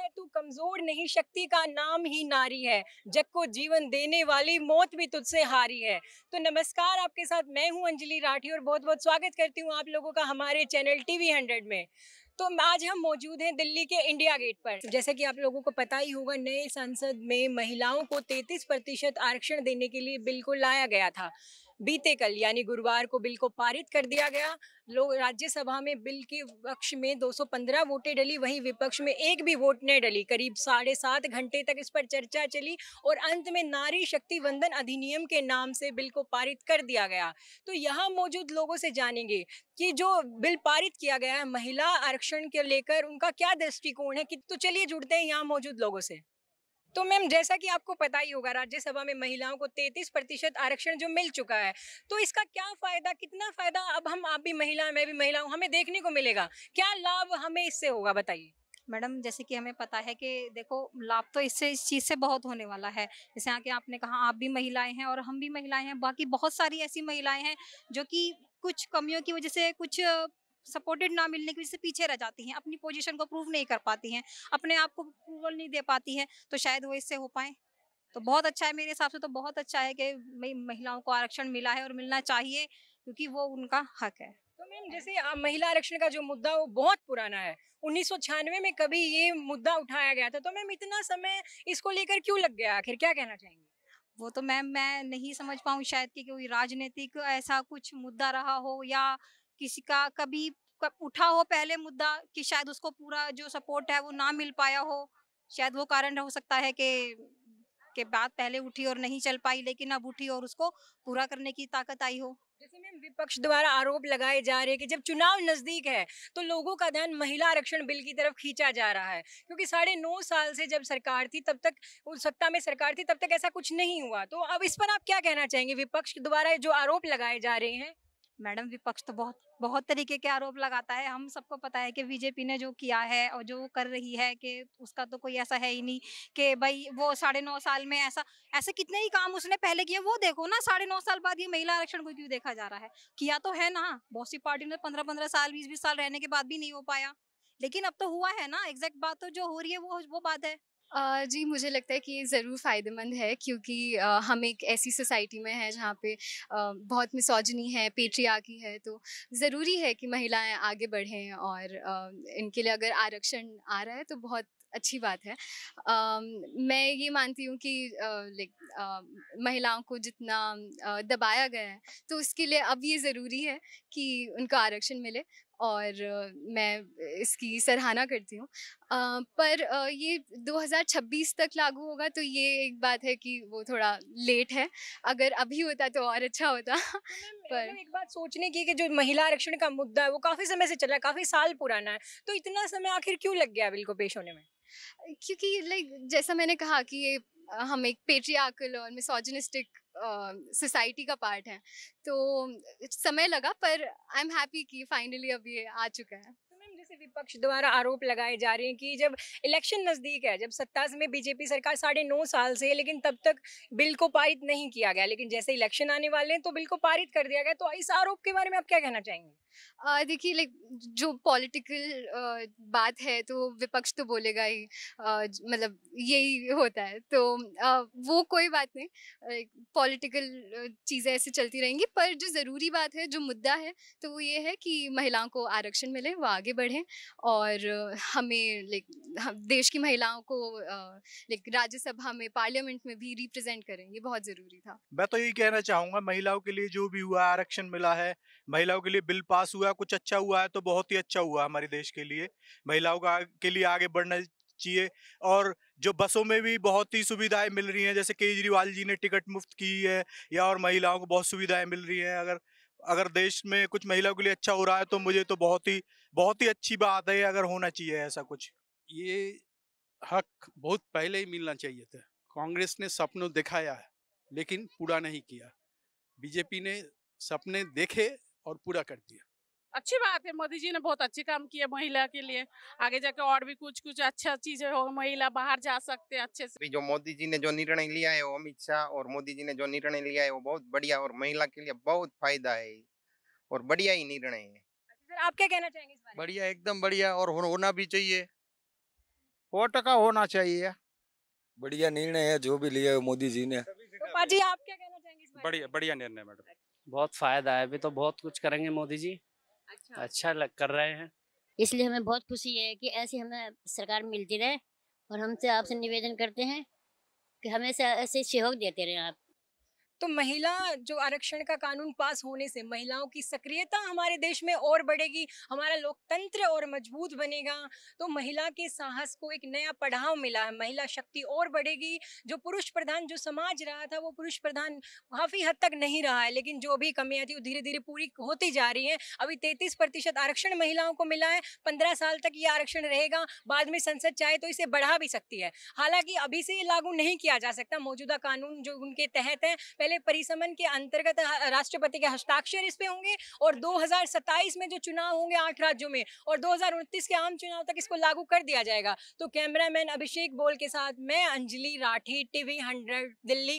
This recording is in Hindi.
है तू कमजोर नहीं, शक्ति का नाम ही नारी है, जग को जीवन देने वाली मौत भी तुझसे हारी है। तो नमस्कार, आपके साथ मैं हूं अंजलि राठी और बहुत बहुत स्वागत करती हूं आप लोगों का हमारे चैनल टीवी 100 में। तो आज हम मौजूद हैं दिल्ली के इंडिया गेट पर। जैसे कि आप लोगों को पता ही होगा, नए संसद में महिलाओं को 33% आरक्षण देने के लिए बिल को लाया गया था। बीते कल यानी गुरुवार को बिल को पारित कर दिया गया। लोग राज्यसभा में बिल के पक्ष में 215 वोटें डली, वहीं विपक्ष में एक भी वोट नहीं डली। करीब 7.5 घंटे तक इस पर चर्चा चली और अंत में नारी शक्ति वंदन अधिनियम के नाम से बिल को पारित कर दिया गया। तो यहाँ मौजूद लोगों से जानेंगे कि जो बिल पारित किया गया है महिला आरक्षण के लेकर, उनका क्या दृष्टिकोण है। कि तो चलिए जुड़ते हैं यहाँ मौजूद लोगों से। तो मैम, जैसा कि आपको पता ही होगा, राज्यसभा में महिलाओं को 33% आरक्षण जो मिल चुका है, तो इसका क्या फायदा, कितना फायदा अब हम, आप भी महिला मैं भी महिला हूँ, हमें देखने को मिलेगा, क्या लाभ हमें इससे होगा, बताइए। मैडम, जैसे कि हमें पता है कि देखो, लाभ तो इससे इस चीज़ से बहुत होने वाला है। जैसे आके आपने कहा, आप भी महिलाएं हैं और हम भी महिलाएं हैं, बाकी बहुत सारी ऐसी महिलाएं हैं जो कि कुछ कमियों की वजह से, कुछ सपोर्टेड ना मिलने की वजह से पीछे रह जाती हैं, अपनी पोजीशन को प्रूव नहीं कर पाती हैं, अपने आप को अप्रूवल नहीं दे पाती हैं, तो शायद वो इससे हो पाए। तो बहुत अच्छा है, मेरे हिसाब से तो बहुत अच्छा है कि महिलाओं को आरक्षण मिला है और मिलना चाहिए, क्योंकि वो उनका हक है। तो मैम, जैसे महिला आरक्षण का जो मुद्दा वो बहुत पुराना है। 1996 में कभी ये मुद्दा उठाया गया था, तो मैम इतना समय इसको लेकर क्यों लग गया, आखिर क्या कहना चाहेंगे। वो तो मैम मैं नहीं समझ पाऊँ, शायद कि कोई राजनीतिक ऐसा कुछ मुद्दा रहा हो, या किसी का कभी कब उठा हो पहले मुद्दा कि शायद उसको पूरा जो सपोर्ट है वो ना मिल पाया हो। शायद वो कारण हो सकता है कि बात पहले उठी और नहीं चल पाई, लेकिन अब उठी और उसको पूरा करने की ताकत आई हो। जैसे मैम, विपक्ष द्वारा आरोप लगाए जा रहे हैं कि जब चुनाव नजदीक है तो लोगों का ध्यान महिला आरक्षण बिल की तरफ खींचा जा रहा है, क्योंकि 9.5 साल से जब सरकार थी तब तक, उस सत्ता में सरकार थी तब तक ऐसा कुछ नहीं हुआ। तो अब इस पर आप क्या कहना चाहेंगे, विपक्ष द्वारा जो आरोप लगाए जा रहे हैं। मैडम, विपक्ष तो बहुत बहुत तरीके के आरोप लगाता है। हम सबको पता है कि बीजेपी ने जो किया है और जो वो कर रही है, कि उसका तो कोई ऐसा है ही नहीं कि भाई वो 9.5 साल में ऐसा ऐसे कितने ही काम उसने पहले किए। वो देखो ना, 9.5 साल बाद ये महिला आरक्षण को क्यों देखा जा रहा है। किया तो है ना, बहुत सी पार्टी ने 15-15 साल 20-20 साल रहने के बाद भी नहीं हो पाया, लेकिन अब तो हुआ है ना। एग्जैक्ट बात तो जो हो रही है वो बात है। जी, मुझे लगता है कि ये ज़रूर फ़ायदेमंद है, क्योंकि हम एक ऐसी सोसाइटी में हैं जहाँ पे बहुत मिसोजिनी है, पेट्रियार्की है, तो ज़रूरी है कि महिलाएं आगे बढ़ें, और इनके लिए अगर आरक्षण आ रहा है तो बहुत अच्छी बात है। मैं ये मानती हूँ कि महिलाओं को जितना दबाया गया है, तो उसके लिए अब ये ज़रूरी है कि उनको आरक्षण मिले, और मैं इसकी सराहना करती हूँ। पर ये 2026 तक लागू होगा, तो ये एक बात है कि वो थोड़ा लेट है। अगर अभी होता तो और अच्छा होता। तो मैम, पर मतलब एक बात सोचने की कि जो महिला आरक्षण का मुद्दा है वो काफी समय से चल रहा है, काफी साल पुराना है, तो इतना समय आखिर क्यों लग गया बिल को पेश होने में। क्योंकि जैसा मैंने कहा कि ये हम एक पेट्रियार्कल और मिसोजिनिस्टिक सोसाइटी का पार्ट है, तो समय लगा, पर आई एम हैप्पी कि फाइनली अब ये आ चुका है। तो मैम, जैसे विपक्ष द्वारा आरोप लगाए जा रहे हैं कि जब इलेक्शन नजदीक है, जब सत्ता में बीजेपी सरकार 9.5 साल से है, लेकिन तब तक बिल को पारित नहीं किया गया, लेकिन जैसे इलेक्शन आने वाले हैं तो बिल को पारित कर दिया गया। तो इस आरोप के बारे में आप क्या कहना चाहेंगे। देखिए, जो पॉलिटिकल बात है तो विपक्ष तो बोलेगा ही, मतलब यही होता है, तो वो कोई बात नहीं। पॉलिटिकल चीज़ें ऐसे चलती रहेंगी, पर जो ज़रूरी बात है, जो मुद्दा है, तो वो ये है कि महिलाओं को आरक्षण मिले, वो आगे बढ़ें, और हमें देश की महिलाओं को राज्यसभा में, पार्लियामेंट में भी रिप्रेजेंट करें, ये बहुत ज़रूरी था। मैं तो यही कहना चाहूंगा, महिलाओं के लिए जो भी हुआ, आरक्षण मिला है, महिलाओं के लिए बिल पास हुआ, कुछ अच्छा हुआ है तो बहुत ही अच्छा हुआ हमारे देश के लिए। महिलाओं का के लिए आगे बढ़ना चाहिए। और जो बसों में भी बहुत ही सुविधाएं मिल रही हैं, जैसे केजरीवाल जी ने टिकट मुफ्त की है, या और महिलाओं को बहुत सुविधाएं मिल रही हैं। अगर अगर देश में कुछ महिलाओं के लिए अच्छा हो रहा है तो मुझे तो बहुत ही अच्छी बात है। अगर होना चाहिए ऐसा कुछ। ये हक बहुत पहले ही मिलना चाहिए था। कांग्रेस ने सपनों दिखाया है लेकिन पूरा नहीं किया। बीजेपी ने सपने देखे और पूरा कर दिया। अच्छी बात है, मोदी जी ने बहुत अच्छे काम किए महिला के लिए। आगे जाके और भी कुछ कुछ अच्छा चीजें हो, महिला बाहर जा सकते हैं अच्छे से। अभी जो मोदी जी ने जो निर्णय लिया है, वो अमित शाह और मोदी जी ने जो निर्णय लिया है वो बहुत बढ़िया और महिला के लिए बहुत फायदा है और बढ़िया ही निर्णय है। अच्छा सर, आप क्या कहना चाहेंगे इस बारे में। बढ़िया, एकदम बढ़िया, और होना भी चाहिए। %100 होना चाहिए। बढ़िया निर्णय है जो भी लिया है मोदी जी ने। तो पाजी आप क्या कहना चाहेंगे इस बारे में? बढ़िया बढ़िया निर्णय मैडम। बहुत फायदा है, अभी तो बहुत कुछ करेंगे मोदी जी, अच्छा कर रहे हैं। इसलिए हमें बहुत खुशी है कि ऐसी हमें सरकार मिलती रहे और हमसे आपसे निवेदन करते हैं कि हमेशा ऐसे सहयोग देते रहे आप। तो महिला जो आरक्षण का कानून पास होने से महिलाओं की सक्रियता हमारे देश में और बढ़ेगी, हमारा लोकतंत्र और मजबूत बनेगा। तो महिला के साहस को एक नया पड़ाव मिला है, महिला शक्ति और बढ़ेगी। जो पुरुष प्रधान जो समाज रहा था वो पुरुष प्रधान काफी हद तक नहीं रहा है, लेकिन जो भी कमियां थी वो धीरे धीरे पूरी होती जा रही हैं। अभी 33% आरक्षण महिलाओं को मिला है, 15 साल तक ये आरक्षण रहेगा, बाद में संसद चाहे तो इसे बढ़ा भी सकती है। हालांकि अभी से ये लागू नहीं किया जा सकता, मौजूदा कानून जो उनके तहत है पहले परिसमन के अंतर्गत राष्ट्रपति के हस्ताक्षर इस पे होंगे और 2027 में जो चुनाव होंगे 8 राज्यों में और 2029 के आम चुनाव तक इसको लागू कर दिया जाएगा। तो कैमरामैन अभिषेक बोल के साथ मैं अंजलि राठी, TV 100 दिल्ली।